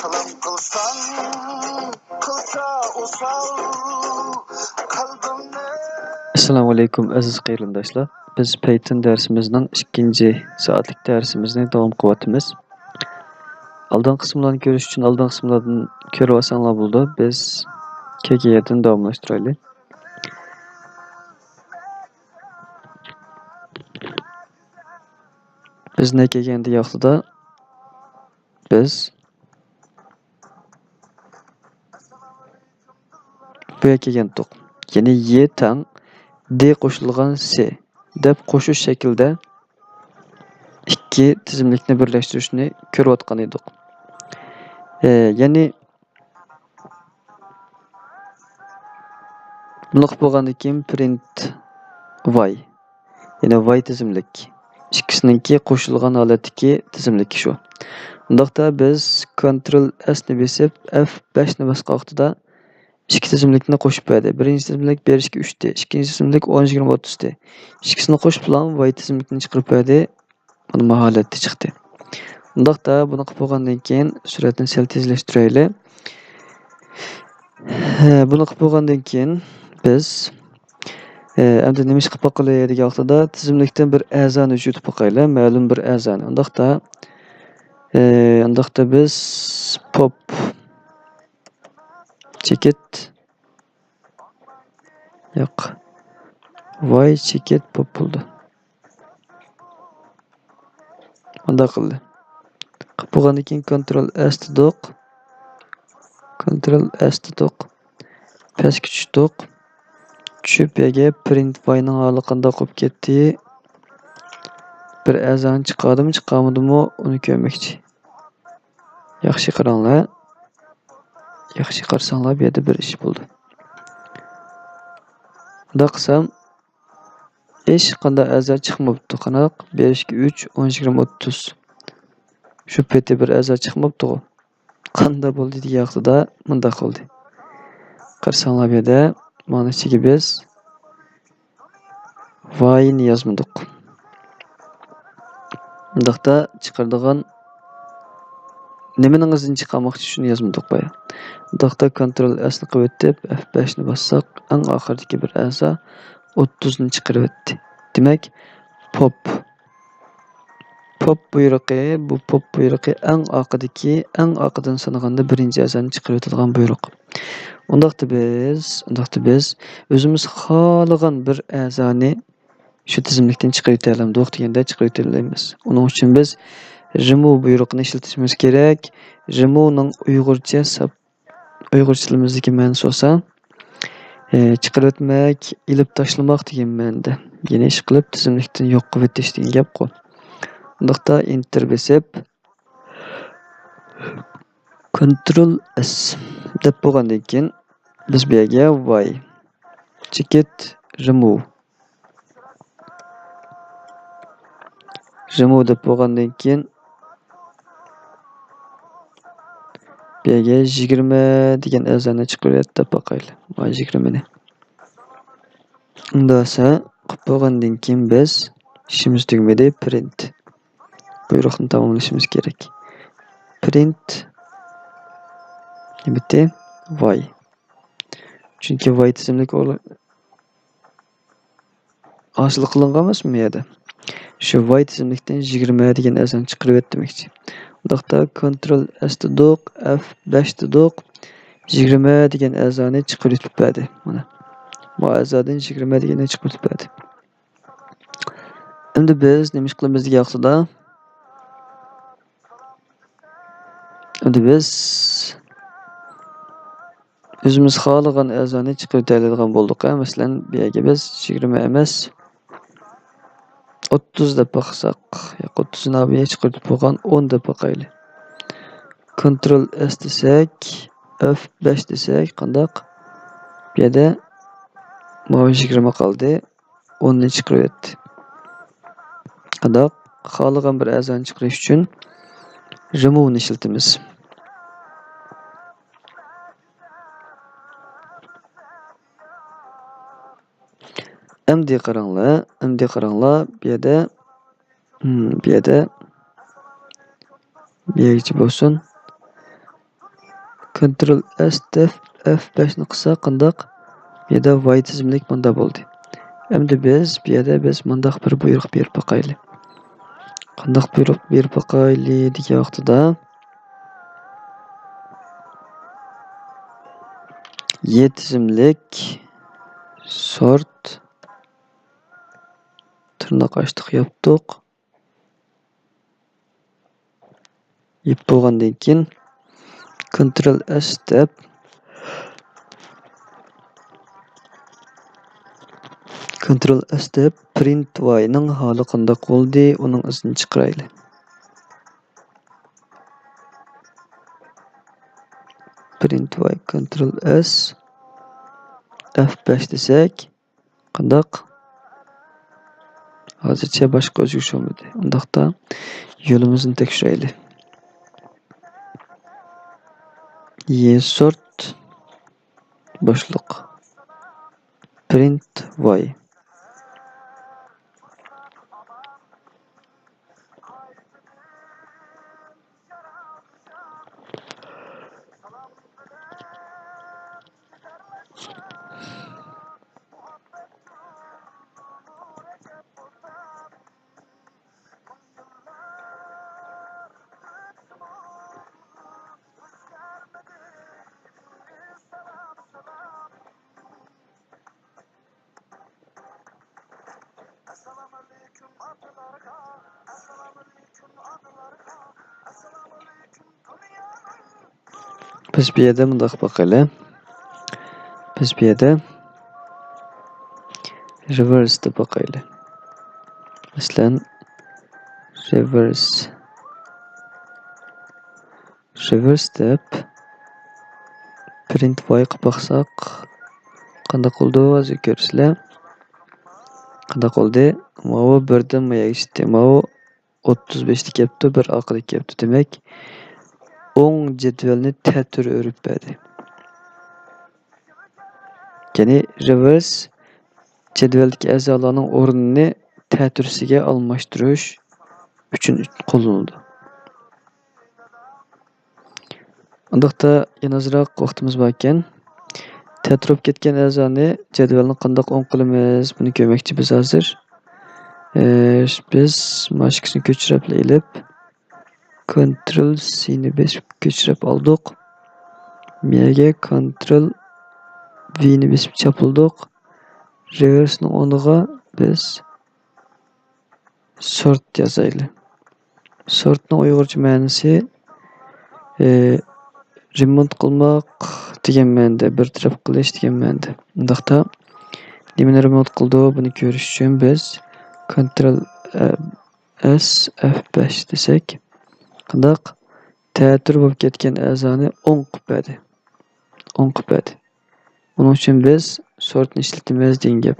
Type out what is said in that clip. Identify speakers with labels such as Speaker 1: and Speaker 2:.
Speaker 1: Salam kılsan kılsa usal kalbimni.
Speaker 2: Assalamu alaykum aziz qeyrindoshlar. Biz Python darsimizning 2 soatlik darsimizni davom qilyapmiz. Oldin qismlarni ko'rish uchun oldin qismlardan ko'rib olsanglar bo'ldi. Biz KG'dan davomlashtiraylik. Biz ne kelganda yoqtida biz bu kelgandik. Ya'ni y tang d qo'shilgan c deb qo'shish shaklda ikki tizimlikni birlashtirishni ko'rayotgan edik. Ya'ni bunaqa bo'lgandan keyin print y, ya'ni y tizimlik. İkisininki qo'shilgan holatdagi tizimlik shu. Undaqda biz Ctrl S ni bosib F5 ni bosgan vaqtida ikki tizimlikni qo'shib berdi. Birinchi tizimlik 1-2-3 de, ikkinchi tizimlik 10-20-30 de. İkisini qo'shib bilan y tizimlikni chiqarib berdi. Mana bu holatda chiqdi. Undaqda buni qilib bo'lgandan keyin suratni sal tezlashtiraylik. Buni qilib bo'lgandan keyin biz endi nima ish qilib boqaylik degan vaqtida tizimlikdan bir a'zoni o'chirib boqaylik, ma'lum bir a'zoni. Undaqda biz pop cheket yo'q. Y cheket pop bo'ldi. Unda qildi. Qilib bo'lgandan keyin Ctrl S dedik. Ctrl S dedik. Pastga tushdik. Tushib yerga print y ning holi qanday qolib ketdi? Bir a'zoni chiqarmadimi uni ko'rmoqchi. Yaxshi qaranglar. Yaxshi qarsanglar bu yerda bir ish bo'ldi. Bunda qilsam hech qanday a'zo chiqmabdi. Qanaq 1-2-3 10-20-30. Shu paytda bir a'zo chiqmabdi. Qanday bo'ldi degan vaqtida bunda qildi. Qarsanglar bu yerda mana ichiga biz y ni yozmadik. Bundaqda chiqaradigan nimaning izini chiqarmoqchi shuni yozmadik baya. Bundaqda Ctrl S ni qo'yib o'tib F5 ni bossak, eng oxirdagi bir a'zo 30 ni chiqarib o'tdi. Demak, pop buyrug'i, bu pop buyrug'i eng oqidan sanaganda birinchi a'zoni chiqarib o'tadigan buyruq. Undaqda biz o'zimiz xohlagan bir a'zoni shu tizimlikdan chiqarib o'tamiz deganda chiqarib o'tamiz. Uning uchun biz remove buyruqni ishlatishimiz kerak. Remove ning uyg'urchamizdagi ma'nosi bo'lsa, chiqarib o'tmak, ilib tashlamoq degan ma'noda. Ya'ni ish qilib tizimlikdan yo'q qilib o'tish degan gap qo'y. Undaqda enter bosib Ctrl S deb bo'lgandan keyin biz bu yerga y cheket remove deb bo'lgandan keyin bu yerga 20 degan a'zoni chiqarib deb boqaylik. 20 ni. Undasa qilib bo'lgandan keyin biz ishimiz tugmadi, print buyruqni tamomlashimiz kerak. Print bitta y. Chunki y tizimlik hosil qilingan emasmi bu yerda? Shu y tizimlikdan 20 degan a'zoni chiqarib o'tmoqchi. Undaqda Ctrl S dedik, F5 dedik. 20 degan a'zoni chiqarib o'tdi. Mana. Bu a'zodan 20 degan chiqarib o'tdi. Endi biz nima ish qilamiz degan vaqtida biz o'zimiz xohlagan a'zoni chiqarib oladigan bo'ldik. Masalan, bu yerga biz 20 emas 30 deb baqsak, yo'q 30 ni abiga chiqarib bo'lgan 10 deb baqaylik. Ctrl S desak, F5 desak, qandaq? Bu yerda 20 qoldi. 10 ni chiqarib o'tdi. Qandaq? Xohlagan bir a'zoni chiqarish uchun remove ni ishlatamiz. Endi qaranglar, bu yerda bu yergacha bo'lsin. Ctrl S deb F5 ni qilsak qandaq? Bu yerda voy tizimlik bunda bo'ldi. Endi biz bu yerda mundaq bir buyruq berib boqaylik. Qandaq buyruq berib boqaylik degan vaqtida Y tizimlik sort tırnaq açdıq yapdıq. Yep bo'lgandan keyin Ctrl S deb print y ning holi qandaq bo'ldi, uning izini chiqaraylik. Print y Ctrl S F5 desak qandaq? Hozircha boshqa o'zgarish olmadi. Undaqda yo'limizni tekshiraylik. Y sort boshliq print y. Biz bu yerda mundaq boqaylik. Biz bu yerda reverse deb boqaylik. Masalan, reverse deb print y qilib boqsaq qanday qildi hozir ko'rsizlar. Qanday qildi? Mana birdan mayagishdi. Mana 35 lik kepti, bir aqlik kepti. Demak, o'ng jadvalni ta'tir o'rib berdi. Ya'ni reverse jadvaldagi a'zolarning o'rnini ta'tirsiga almashtirish uchun qo'llanildi. Undaqda yana ozroq vaqtimiz bor ekan. Ta'tirib ketgan a'zoni jadvalni qanday o'ng qilamiz? Buni ko'rmoqchi biz hozir. Biz mashqni ko'chirib ilib Ctrl C ni bosib ko'chirib oldik. Miyaga Ctrl V ni bosib chopildik. Reverse ning o'rniga biz sort yozaylik. Sort ning uyg'urcha ma'nosi remont qilmoq degan ma'noda, bir taraf qilish degan ma'noda. Undaqda nimani remont qildi, buni ko'rish uchun biz Ctrl S F5 desak, qandaq ta'tir bo'lib ketgan a'zoni o'ng qilib berdi. Buning uchun biz sortni ishlatamiz degan gap.